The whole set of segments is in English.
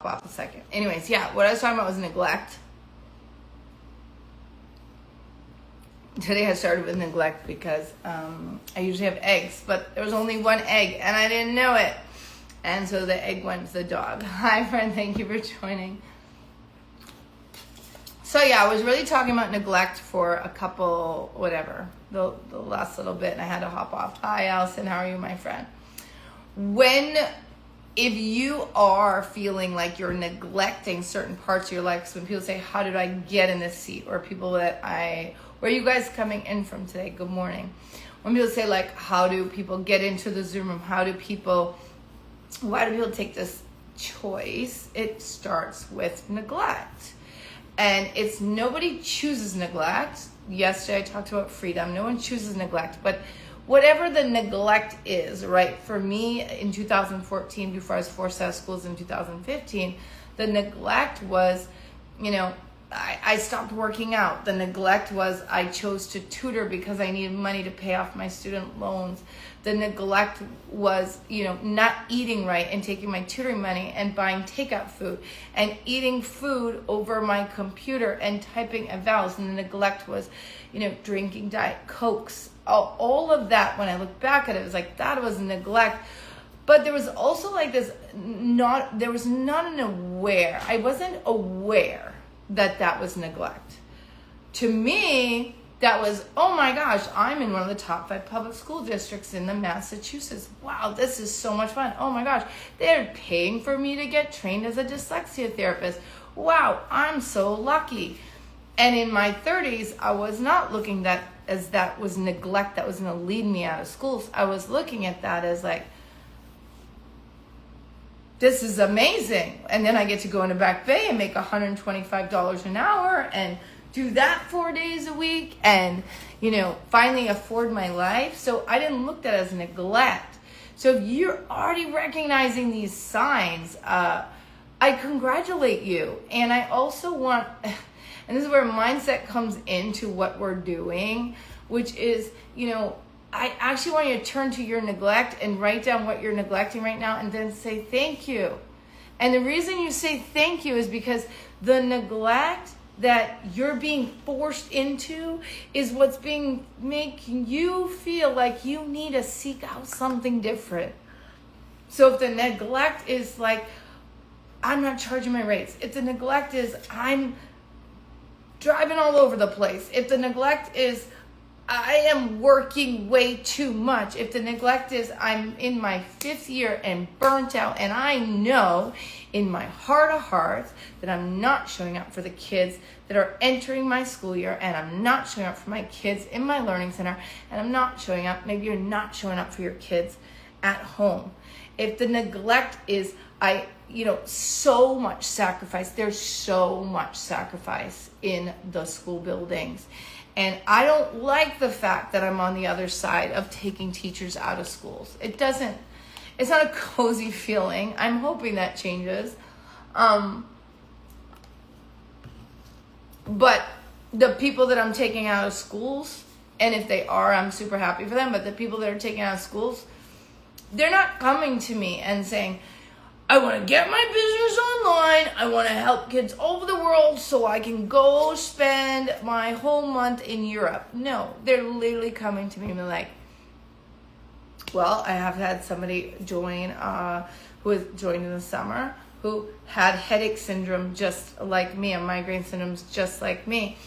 off a second. Anyways, yeah, what I was talking about was neglect. Today I started with neglect because I usually have eggs, but there was only one egg and I didn't know it. And so the egg went to the dog. Hi, friend. Thank you for joining. So yeah, I was really talking about neglect for a couple, the last little bit, and I had to hop off. Hi, Allison. How are you, my friend? If you are feeling like you're neglecting certain parts of your life, so when people say, how did I get in this seat? Or people where are you guys coming in from today? Good morning. When people say like, how do people get into the Zoom room? Why do people take this choice? It starts with neglect. And nobody chooses neglect. Yesterday I talked about freedom. No one chooses neglect, but whatever the neglect is, right? For me in 2014, before I was forced out of schools in 2015, the neglect was, I stopped working out. The neglect was I chose to tutor because I needed money to pay off my student loans. The neglect was, not eating right and taking my tutoring money and buying takeout food and eating food over my computer and typing evals. And the neglect was, drinking Diet Cokes. All of that, when I look back at it, it was like that was neglect. But there was also like this, there was not an aware. I wasn't aware that was neglect. To me, that was, oh my gosh, I'm in one of the top 5 public school districts in the Massachusetts. Wow, this is so much fun. Oh my gosh, they're paying for me to get trained as a dyslexia therapist. Wow, I'm so lucky. And in my 30s, I was not looking that was neglect that was going to lead me out of schools. I was looking at that as like, this is amazing. And then I get to go into Back Bay and make $125 an hour and do that 4 days a week and, finally afford my life. So I didn't look at it as neglect. So if you're already recognizing these signs, I congratulate you. And I also want, and this is where mindset comes into what we're doing, which is, I actually want you to turn to your neglect and write down what you're neglecting right now and then say thank you. And the reason you say thank you is because the neglect that you're being forced into is what's making you feel like you need to seek out something different. So if the neglect is like, I'm not charging my rates. If the neglect is, I'm driving all over the place. If the neglect is, I am working way too much. If the neglect is, I'm in my 5th year and burnt out, and I know in my heart of hearts that I'm not showing up for the kids that are entering my school year, and I'm not showing up for my kids in my learning center, and I'm not showing up, maybe you're not showing up for your kids at home. If the neglect is, so much sacrifice, there's so much sacrifice in the school buildings. And I don't like the fact that I'm on the other side of taking teachers out of schools. It's not a cozy feeling. I'm hoping that changes. But the people that I'm taking out of schools, and if they are, I'm super happy for them, but the people that are taking out of schools, they're not coming to me and saying, I want to get my business online. I want to help kids all over the world so I can go spend my whole month in Europe. No, they're literally coming to me and they're like, well, I have had somebody join who has joined in the summer who had headache syndrome just like me and migraine syndromes just like me.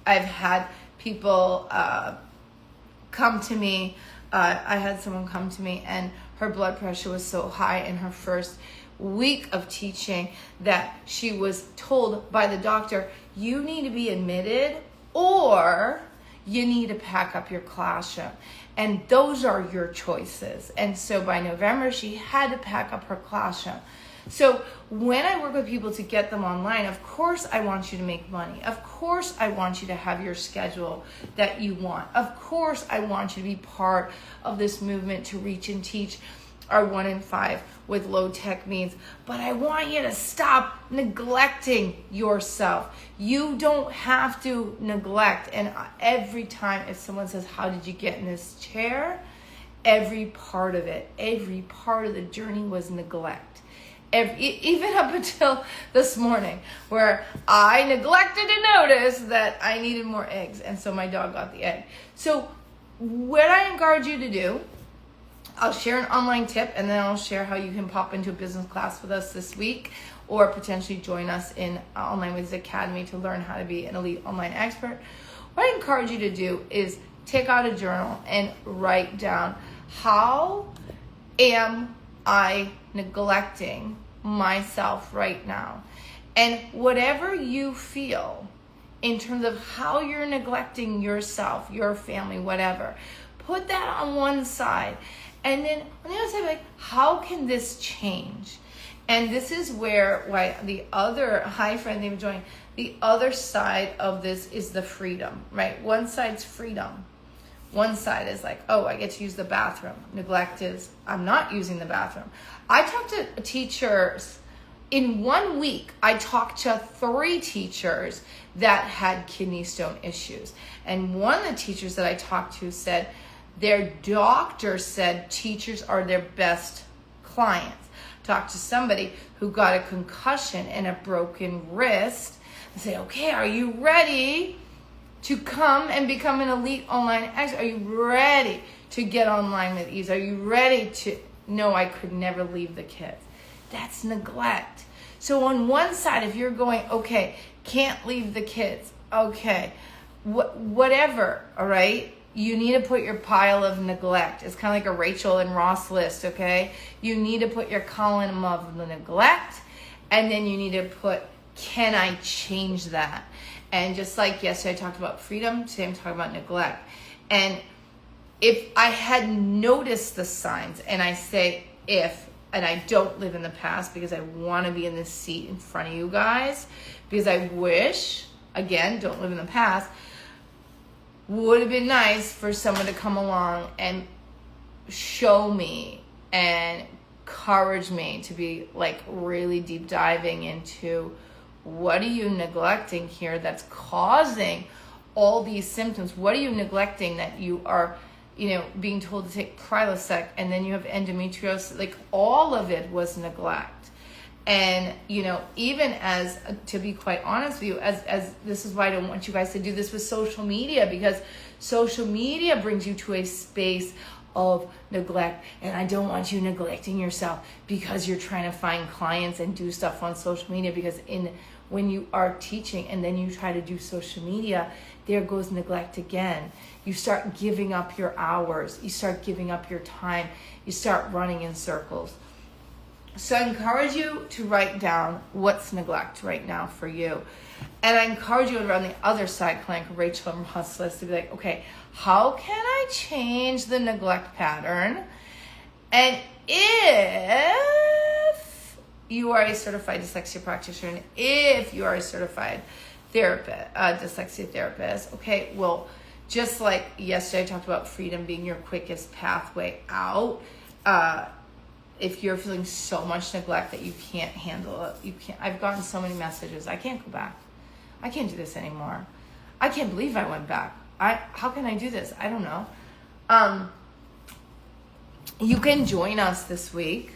I've had people come to me. I had someone come to me and her blood pressure was so high in her first week of teaching that she was told by the doctor, you need to be admitted or you need to pack up your classroom. And those are your choices. And so by November, she had to pack up her classroom. So when I work with people to get them online, of course I want you to make money. Of course I want you to have your schedule that you want. Of course I want you to be part of this movement to reach and teach our 1 in 5 with low tech means, but I want you to stop neglecting yourself. You don't have to neglect. And every time if someone says, how did you get in this chair? Every part of it, every part of the journey was neglect. Even up until this morning, where I neglected to notice that I needed more eggs, and so my dog got the egg. So what I encourage you to do, I'll share an online tip, and then I'll share how you can pop into a business class with us this week, or potentially join us in Online Wizards Academy to learn how to be an elite online expert. What I encourage you to do is take out a journal and write down, how am I neglecting myself right now? And whatever you feel in terms of how you're neglecting yourself, your family, whatever, put that on one side. And then on the other side, like, how can this change? And this is why the other, hi friend, they've joined, the other side of this is the freedom, right? One side's freedom. One side is like, oh, I get to use the bathroom. Neglect is, I'm not using the bathroom. I talked to teachers, in 1 week, I talked to 3 teachers that had kidney stone issues. And one of the teachers that I talked to said their doctor said teachers are their best clients. Talked to somebody who got a concussion and a broken wrist and say, okay, are you ready to come and become an elite online expert? Are you ready to get online with ease? Are you ready to know I could never leave the kids? That's neglect. So on one side, if you're going, okay, can't leave the kids, okay, whatever, all right? You need to put your pile of neglect. It's kind of like a Rachel and Ross list, okay? You need to put your column of the neglect, and then you need to put, can I change that? And just like yesterday I talked about freedom, today I'm talking about neglect. And if I had noticed the signs, and I say if, and I don't live in the past because I want to be in this seat in front of you guys, because I wish, again, don't live in the past, would have been nice for someone to come along and show me and encourage me to be like really deep diving into what are you neglecting here that's causing all these symptoms. What are you neglecting that you are, being told to take Prilosec, and then you have endometriosis? Like, all of it was neglect. And, even as, to be quite honest with you, as this is why I don't want you guys to do this with social media, because social media brings you to a space of neglect. And I don't want you neglecting yourself because you're trying to find clients and do stuff on social media, because when you are teaching and then you try to do social media, there goes neglect again. You start giving up your hours. You start giving up your time. You start running in circles. So I encourage you to write down what's neglect right now for you. And I encourage you around the other side, like Rachel and Ross list, to be like, okay, how can I change the neglect pattern? And if you are a certified dyslexia practitioner, and if you are a certified therapist, dyslexia therapist, okay, well, just like yesterday I talked about freedom being your quickest pathway out, if you're feeling so much neglect that you can't handle it, I've gotten so many messages, I can't go back. I can't do this anymore. I can't believe I went back. How can I do this? I don't know. You can join us this week.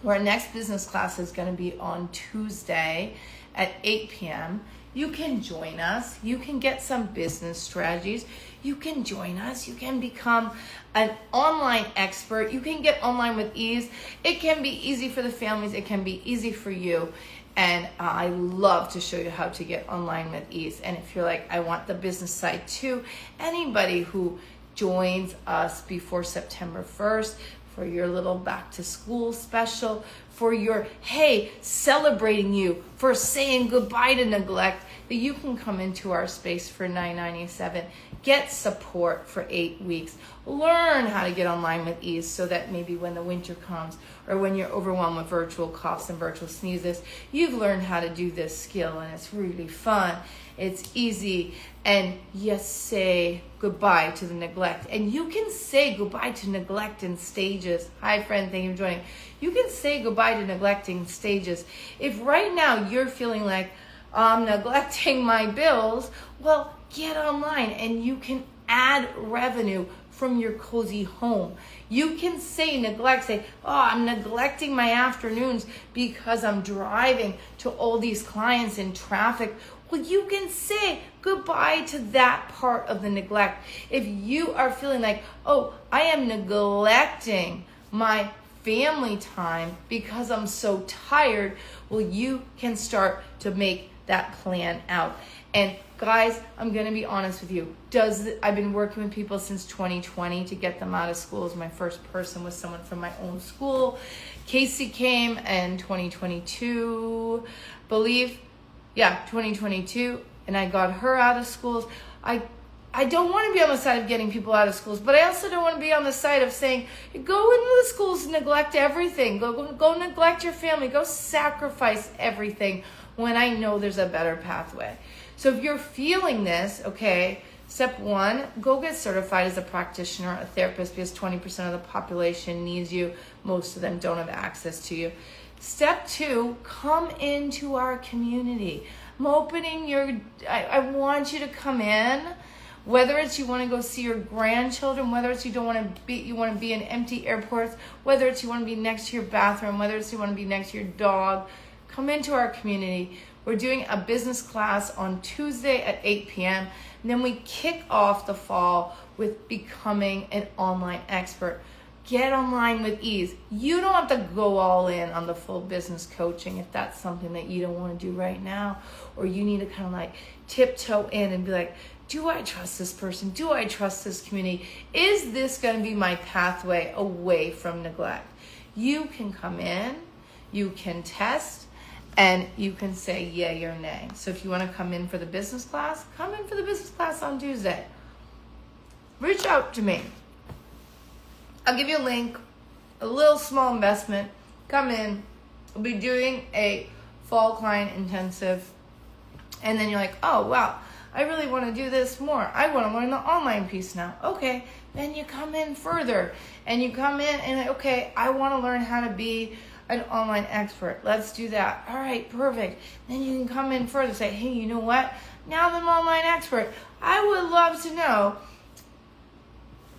Our next business class is going to be on Tuesday at 8 p.m. You can join us. You can get some business strategies. You can join us. You can become an online expert. You can get online with ease. It can be easy for the families. It can be easy for you. And I love to show you how to get online with ease. And if you're like, I want the business side too, anybody who joins us before September 1st for your little back to school special, for your, hey, celebrating you for saying goodbye to neglect, that you can come into our space for $9.97, get support for 8 weeks, learn how to get online with ease so that maybe when the winter comes or when you're overwhelmed with virtual coughs and virtual sneezes, you've learned how to do this skill, and it's really fun. It's easy, and you say goodbye to the neglect. And you can say goodbye to neglect in stages. Hi, friend, thank you for joining. You can say goodbye to neglecting stages. If right now you're feeling like, I'm neglecting my bills, well, get online and you can add revenue from your cozy home. You can say say, oh, I'm neglecting my afternoons because I'm driving to all these clients in traffic. Well, you can say goodbye to that part of the neglect. If you are feeling like, oh, I am neglecting my family time because I'm so tired, well, you can start to make that plan out. And guys, I'm going to be honest with you. I've been working with people since 2020 to get them out of schools. My first person was someone from my own school. Casey came in 2022, 2022, and I got her out of schools. I don't want to be on the side of getting people out of schools, but I also don't want to be on the side of saying, go into the schools, neglect everything. Go neglect your family. Go sacrifice everything when I know there's a better pathway. So if you're feeling this, okay, step one, go get certified as a practitioner, a therapist, because 20% of the population needs you. Most of them don't have access to you. Step two, come into our community. I'm opening I want you to come in. Whether it's you want to go see your grandchildren, whether it's you want to be in empty airports, whether it's you want to be next to your bathroom, whether it's you want to be next to your dog, come into our community. We're doing a business class on Tuesday at 8 p.m. And then we kick off the fall with becoming an online expert. Get online with ease. You don't have to go all in on the full business coaching if that's something that you don't want to do right now, or you need to kind of like tiptoe in and be like, do I trust this person? Do I trust this community? Is this going to be my pathway away from neglect? You can come in, you can test, and you can say yay or nay. So if you want to come in for the business class, come in for the business class on Tuesday. Reach out to me. I'll give you a link, a little small investment. Come in. We'll be doing a fall client intensive. And then you're like, oh, wow, I really want to do this more. I want to learn the online piece now. Okay, then you come in further. And you come in and, okay, I want to learn how to be an online expert. Let's do that. All right, perfect. Then you can come in further. Say, hey, you know what? Now that I'm an online expert, I would love to know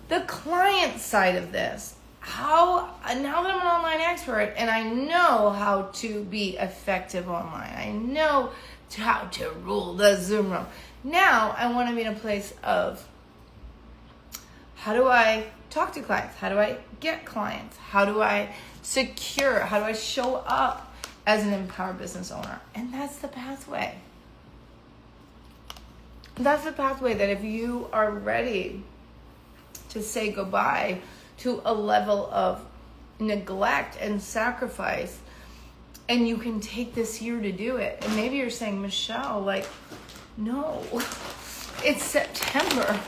the client side of this. Now that I'm an online expert and I know how to be effective online, I know how to rule the Zoom room. Now I want to be in a place of, how do I talk to clients? How do I get clients? How do I secure? How do I show up as an empowered business owner? And that's the pathway. That's the pathway that if you are ready to say goodbye to a level of neglect and sacrifice, and you can take this year to do it. And maybe you're saying, Michelle, like, no, it's September.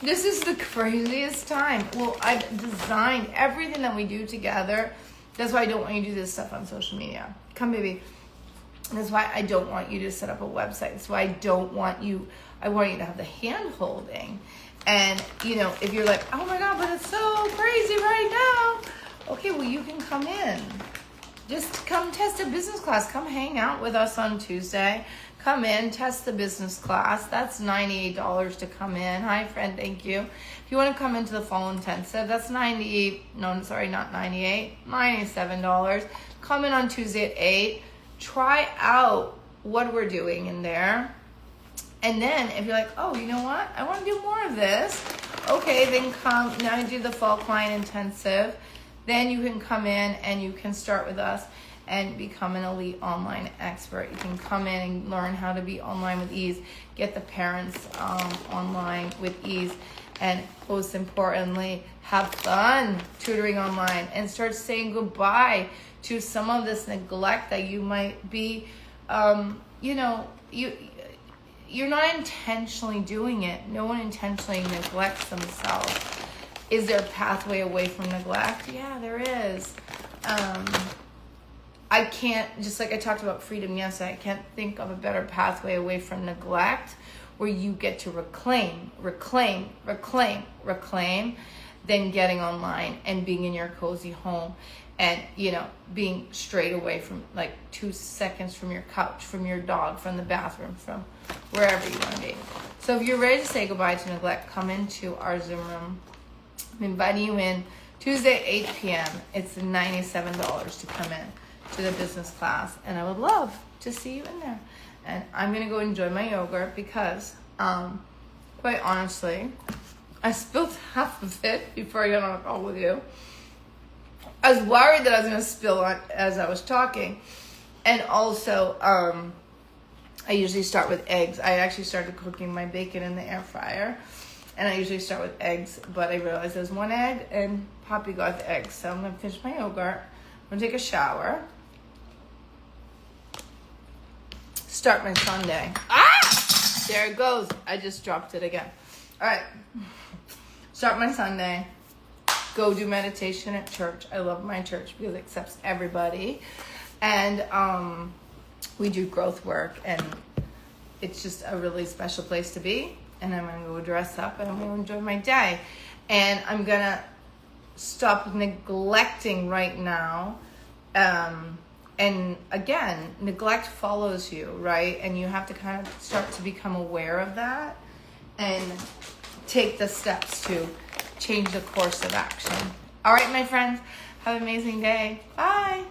This is the craziest time. Well, I've designed everything that we do together. That's why I don't want you to do this stuff on social media. Come, baby. That's why I don't want you to set up a website. That's why I want you to have the hand holding. And, if you're like, oh my God, but it's so crazy right now. Okay, well, you can come in. Just come test a business class. Come hang out with us on Tuesday. Come in, test the business class. That's $98 to come in. Hi, friend, thank you. If you want to come into the fall intensive, that's $97. Come in on Tuesday at 8. Try out what we're doing in there. And then if you're like, oh, you know what? I want to do more of this. Okay, then come. Now you do the fall client intensive. Then you can come in and you can start with us and become an elite online expert. You can come in and learn how to be online with ease. Get the parents online with ease. And most importantly, have fun tutoring online and start saying goodbye to some of this neglect that you might be, you're not intentionally doing it. No one intentionally neglects themselves. Is there a pathway away from neglect? Yeah, there is. I can't, just like I talked about freedom yesterday, I can't think of a better pathway away from neglect where you get to reclaim than getting online and being in your cozy home and, being straight away from 2 seconds from your couch, from your dog, from the bathroom, from wherever you want to be. So if you're ready to say goodbye to neglect, come into our Zoom room. I'm inviting you in Tuesday, 8 p.m. It's $97 to come in to the business class, and I would love to see you in there. And I'm gonna go enjoy my yogurt because, quite honestly, I spilled half of it before I got on a call with you. I was worried that I was gonna spill on as I was talking, and also, I usually start with eggs. I actually started cooking my bacon in the air fryer, and I usually start with eggs, but I realized there's one egg, and Poppy got the eggs, so I'm gonna finish my yogurt. I'm gonna take a shower. Start my Sunday. Ah! There it goes. I just dropped it again. All right. Start my Sunday. Go do meditation at church. I love my church because it accepts everybody. And we do growth work, and it's just a really special place to be. And I'm going to go dress up, and I'm going to enjoy my day. And I'm going to stop neglecting right now. And again, neglect follows you, right? And you have to kind of start to become aware of that and take the steps to change the course of action. All right, my friends, have an amazing day. Bye.